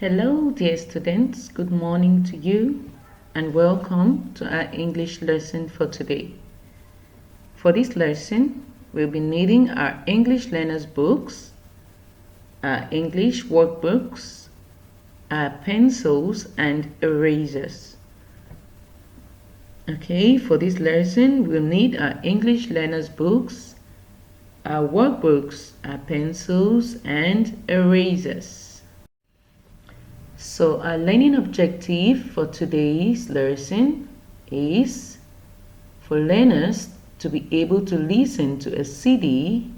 Hello, dear students. Good morning to you and welcome to our English lesson for today. For this lesson, we'll be needing our English learners books, our English workbooks, our pencils and erasers. Okay, for this lesson, we'll need our English learners books, our workbooks, our pencils and erasers. So our learning objective for today's lesson is for learners to be able to listen to a CD2,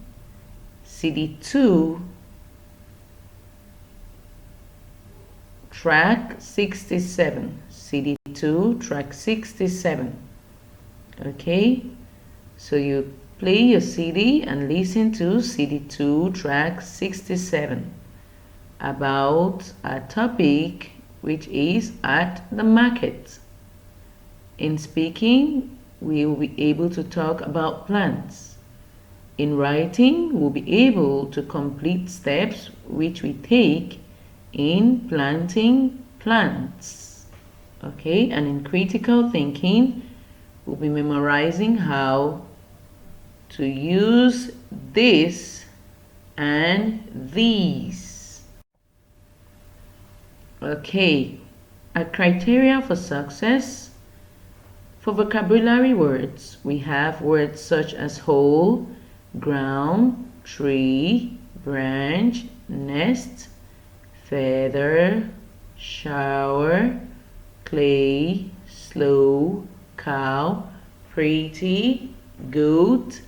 track 67, CD2, track 67. Okay, so you play your CD and listen to CD2, track 67. About a topic which is at the market. In speaking, we will be able to talk about plants. In writing, we'll be able to complete steps which we take in planting plants. Okay, and in critical thinking, we'll be memorizing how to use this and these. Okay, a criteria for success. For vocabulary words, we have words such as whole, ground, tree, branch, nest, feather, shower, clay, slow, cow, pretty, goat,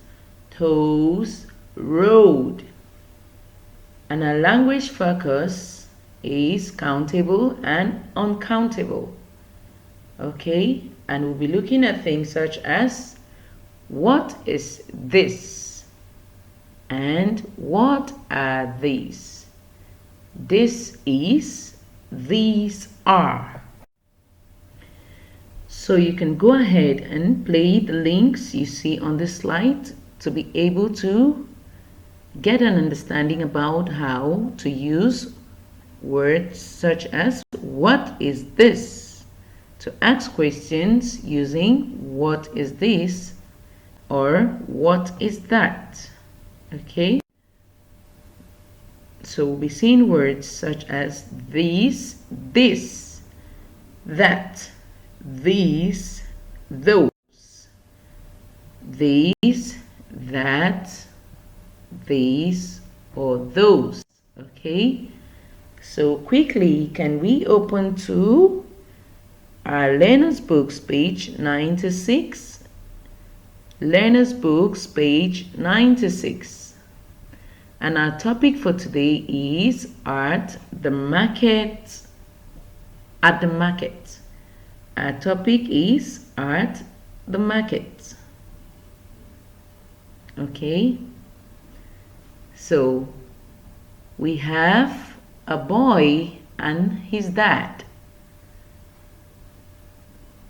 toes, road. And a language focus is countable and uncountable. Okay, and we'll be looking at things such as what is this and what are these. This is, these are. So you can go ahead and play the links you see on the slide to be able to get an understanding about how to use words such as what is this, to ask questions using what is this or what is that. Okay, so we'll be seeing words such as these, this, that, these, those, these, that, these, or those. Okay, so quickly, can we open to our Learner's Books page 96? Learner's Books page 96. And our topic for today is at the market. At the market. Our topic is at the market. Okay. So we have a boy and his dad.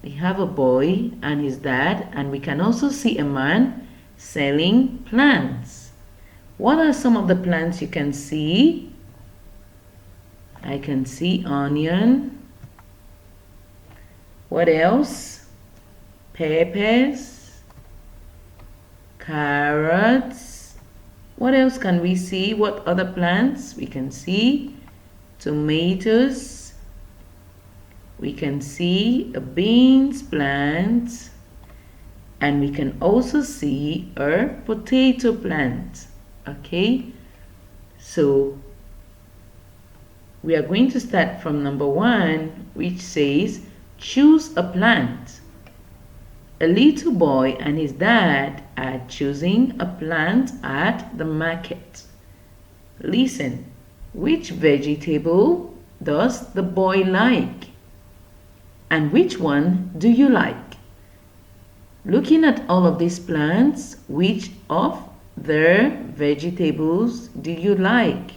We have a boy and his dad, and we can also see a man selling plants. What are some of the plants you can see? I can see onion. What else? Peppers, carrots. What else can we see? What other plants? We can see tomatoes. We can see a beans plant, and we can also see a potato plant. Okay, so we are going to start from number 1, which says choose a plant. A little boy and his dad are choosing a plant at the market. Listen, which vegetable does the boy like? And which one do you like? Looking at all of these plants, which of their vegetables do you like?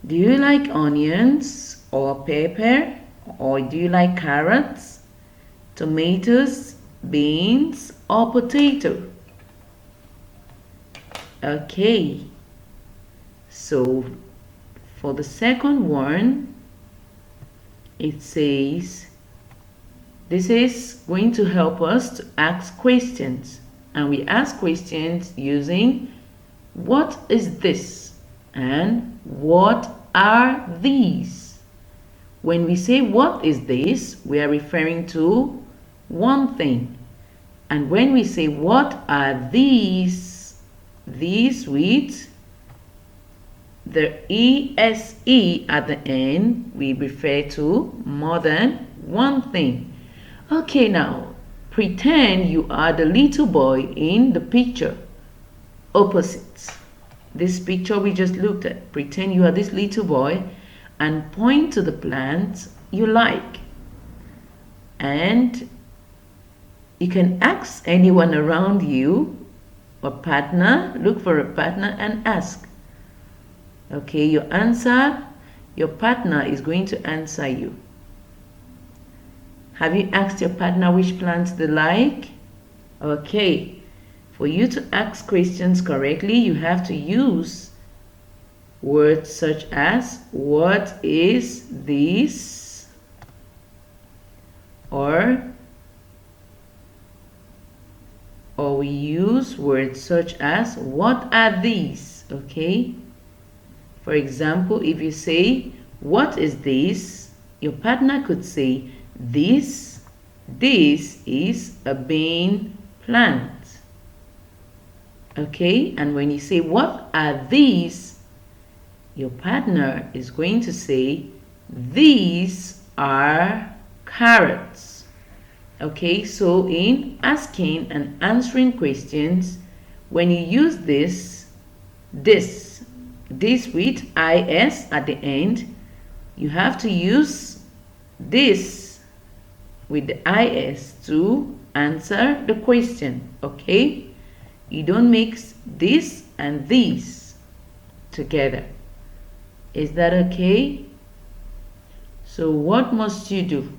Do you like onions or pepper? Or do you like carrots, tomatoes, beans, or potato? Okay, so for the second one, it says, this is going to help us to ask questions. And we ask questions using what is this and what are these. When we say what is this, we are referring to one thing. And when we say what are these with the ESE at the end, we refer to more than one thing. Okay, now pretend you are the little boy in the picture opposite this picture we just looked at. Pretend you are this little boy and point to the plant you like. And you can ask anyone around you, a partner, look for a partner and ask. Okay, your partner is going to answer you. Have you asked your partner which plants they like? Okay, for you to ask questions correctly, you have to use words such as what is this? Or we use words such as what are these? Okay, for example, if you say what is this, your partner could say this is a bean plant. Okay, and when you say what are these, your partner is going to say these are carrots. Okay, so in asking and answering questions, when you use this with IS at the end, you have to use this with the IS to answer the question. Okay, you don't mix this and these together. Is that okay? So what must you do?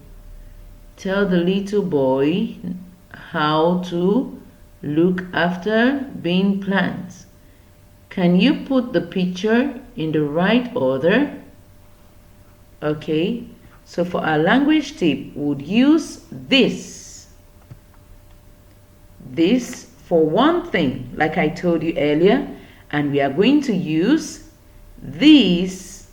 Tell the little boy how to look after bean plants. Can you put the picture in the right order? Okay, so for our language tip, we would use this for one thing, like I told you earlier, and we are going to use these,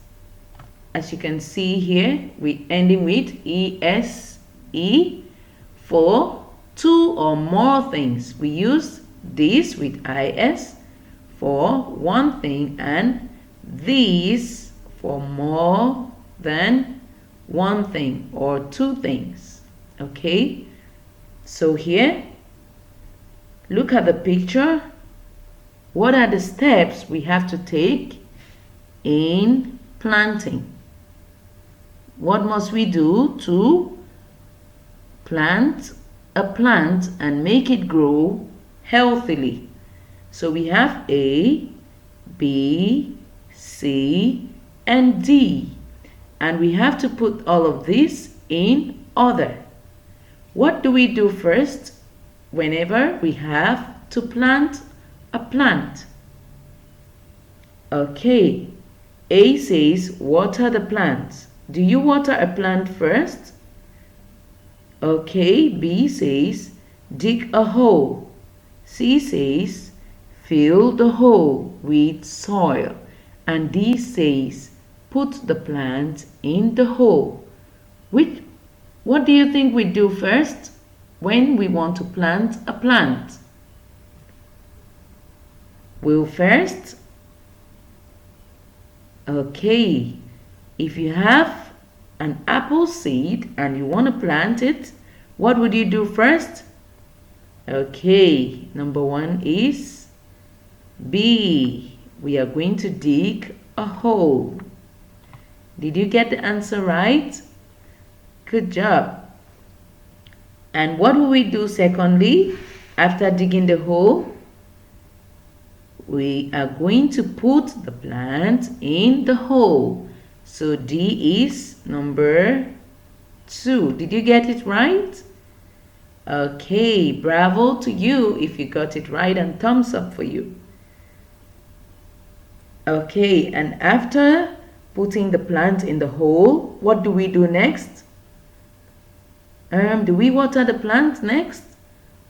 as you can see here, we ending with ESE for two or more things. We use this with IS for one thing and these for more than one thing or two things. Okay, so here, look at the picture. What are the steps we have to take in planting? What must we do to plant a plant and make it grow healthily? So we have A, B, C, and D. And we have to put all of this in order. What do we do first whenever we have to plant a plant? Okay, A says water the plant. Do you water a plant first? Okay, B says dig a hole. C says fill the hole with soil. And D says put the plant in the hole. What do you think we do first when we want to plant a plant? We'll first, okay, if you have an apple seed and you want to plant it, what would you do first? Okay, number one is B. We are going to dig a hole. Did you get the answer right? Good job. And what will we do secondly after digging the hole? We are going to put the plant in the hole. So D is number 2. Did you get it right? Okay, bravo to you if you got it right, and thumbs up for you. Okay, and after putting the plant in the hole, what do we do next? Do we water the plant next?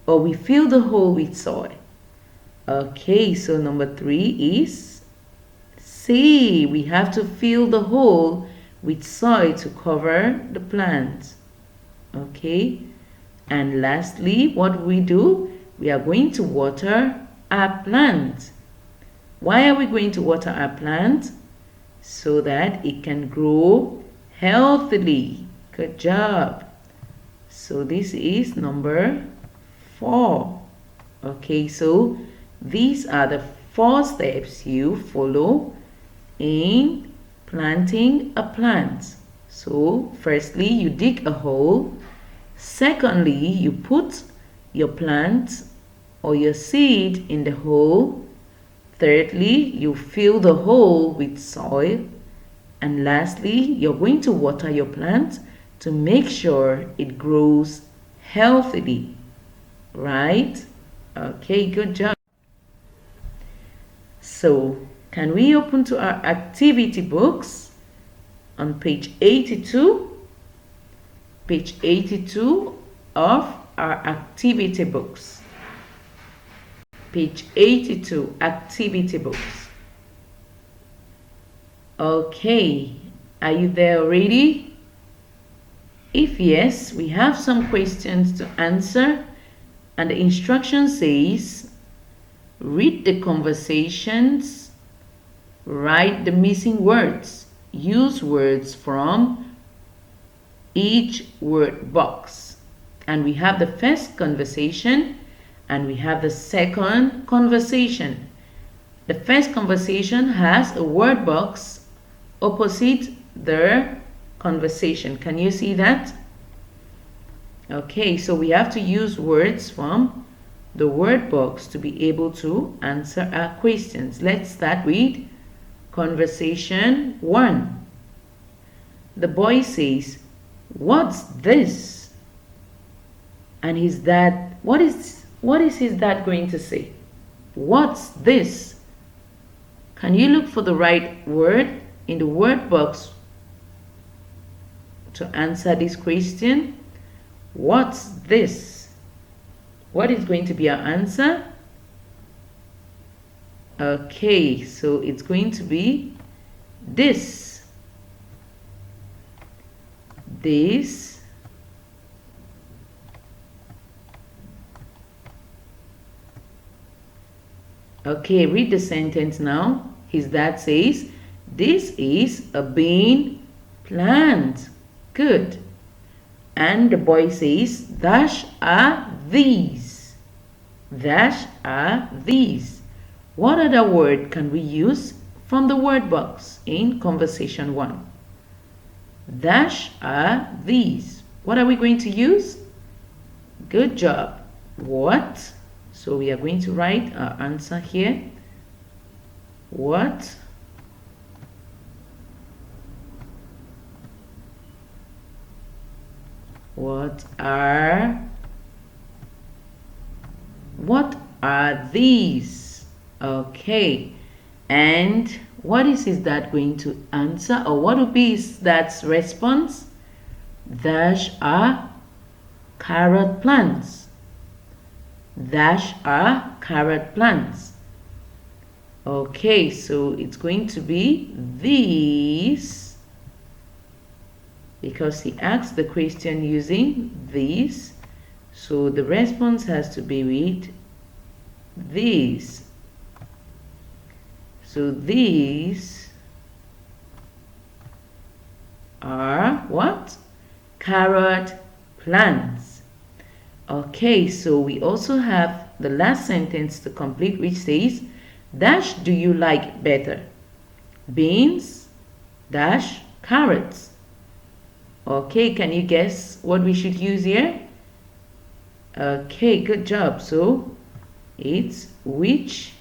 Or we fill the hole with soil? Okay, so number 3 is C. We have to fill the hole with soil to cover the plant. Okay, and lastly, what we do? We are going to water our plant. Why are we going to water our plant? So that it can grow healthily. Good job. So this is number 4. Okay, so these are the 4 steps you follow in planting a plant. So firstly, you dig a hole. Secondly, you put your plant or your seed in the hole. Thirdly, you fill the hole with soil. And lastly, you're going to water your plant to make sure it grows healthily. Right? Okay, good job. So, can we open to our activity books on page 82? Page 82 of our activity books. Page 82, activity books. Okay, are you there already? If yes, we have some questions to answer, and the instruction says, read the conversations, write the missing words, use words from each word box. And we have the first conversation and we have the second conversation. The first conversation has a word box opposite the conversation. Can you see that? Okay, so we have to use words from the word box to be able to answer our questions. Let's start with conversation 1. The boy says, "What's this?" And his dad, what is his dad going to say? What's this? Can you look for the right word in the word box to answer this question? What's this? What is going to be our answer? Okay, so it's going to be this. This. Okay, read the sentence now. His dad says, "This is a bean plant." Good. And the boy says, "Dash are these." Dash are these. What other word can we use from the word box in conversation 1? Dash are these. What are we going to use? Good job. What? So we are going to write our answer here. What? What are these? Okay. And what is his dad going to answer, or what would be his dad's response? Dash are carrot plants. Dash are carrot plants. Okay, so it's going to be these, because he asked the question using these, so the response has to be with these. So these are what? Carrot plants. Okay, so we also have the last sentence to complete, which says, dash do you like better? Beans dash carrots. Okay, can you guess what we should use here? Okay, good job. So it's which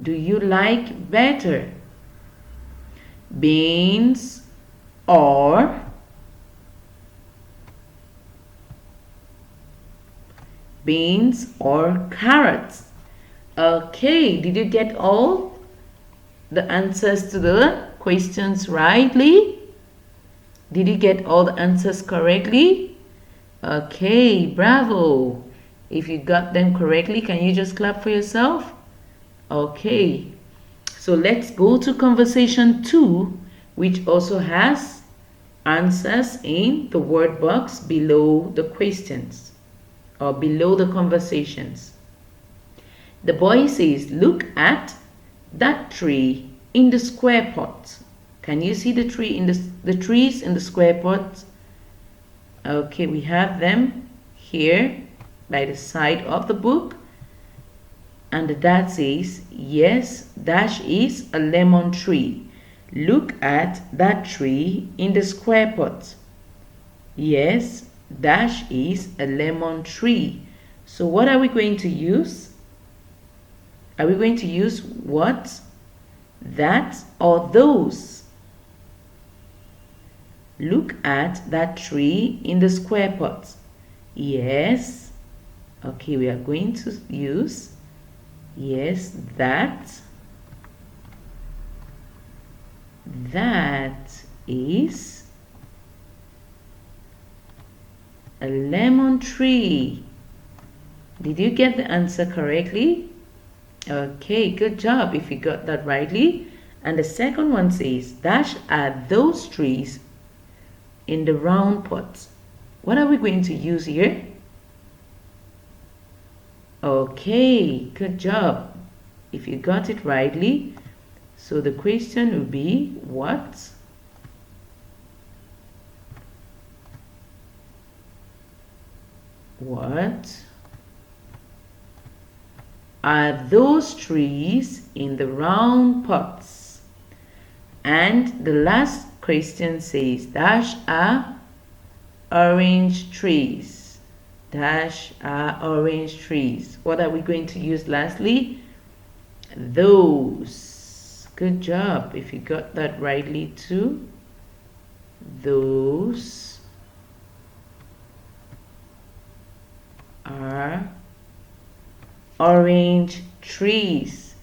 do you like better? Beans or beans, or carrots? Okay, did you get all the answers to the questions rightly? Did you get all the answers correctly? Okay, bravo. If you got them correctly, can you just clap for yourself? Okay, so let's go to conversation 2, which also has answers in the word box below the questions or below the conversations. The boy says, look at that tree in the square pot. Can you see the tree in the trees in the square pot? Okay, we have them here by the side of the book. And the dad says, yes, that is a lemon tree. Look at that tree in the square pot. Yes, that is a lemon tree. So what are we going to use? Are we going to use what, that, or those? Look at that tree in the square pot. Yes. Okay, we are going to use, yes, that. That is a lemon tree. Did you get the answer correctly? Okay, good job if you got that rightly. And the second one says, dash are those trees in the round pot. What are we going to use here? Okay, good job if you got it rightly. So the question will be, what are those trees in the round pots? And the last question says, dash are orange trees. Dash are orange trees. What are we going to use lastly? Those. Good job if you got that rightly too. Those are orange trees.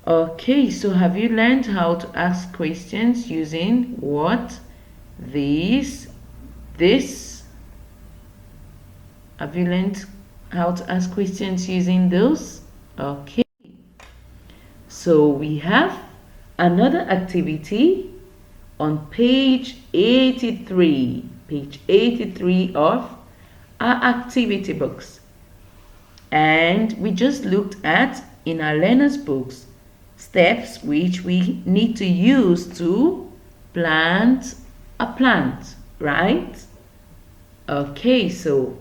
Okay, so have you learned how to ask questions using what, these, this? Have you learned how to ask questions using those? Okay. So we have another activity on page 83. Page 83 of our activity books. And we just looked at, in our learners books, steps which we need to use to plant a plant, right? Okay, so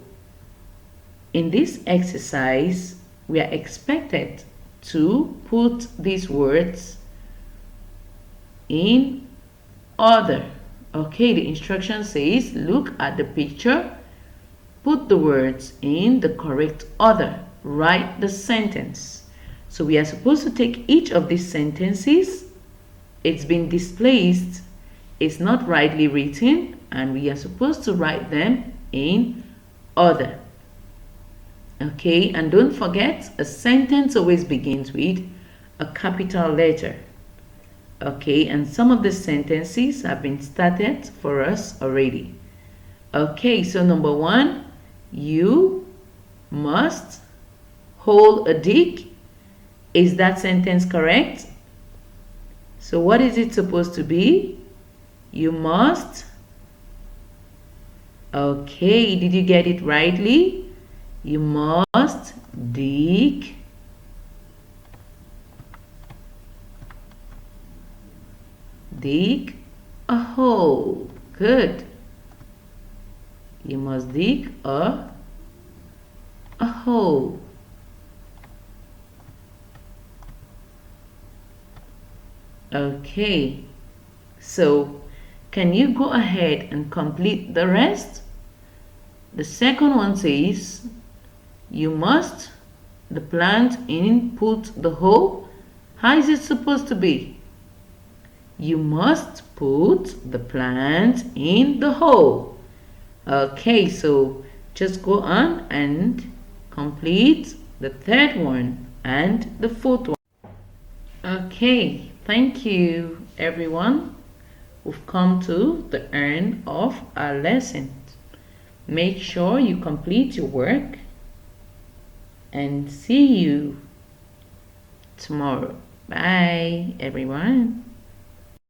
in this exercise, we are expected to put these words in order. Okay, the instruction says, look at the picture, put the words in the correct order, write the sentence. So we are supposed to take each of these sentences, it's been displaced, it's not rightly written, and we are supposed to write them in order. Okay, and don't forget, a sentence always begins with a capital letter. Okay, and some of the sentences have been started for us already. Okay, so number 1, you must hold a dick. Is that sentence correct? So what is it supposed to be? You must. Okay, did you get it rightly? You must dig a hole. Good. You must dig a hole. Okay, so can you go ahead and complete the rest? The second one says, you must the plant in put the hole. How is it supposed to be? You must put the plant in the hole. Okay, so just go on and complete the third one and the fourth one. Okay, thank you everyone. We've come to the end of our lesson. Make sure you complete your work and see you tomorrow. Bye everyone.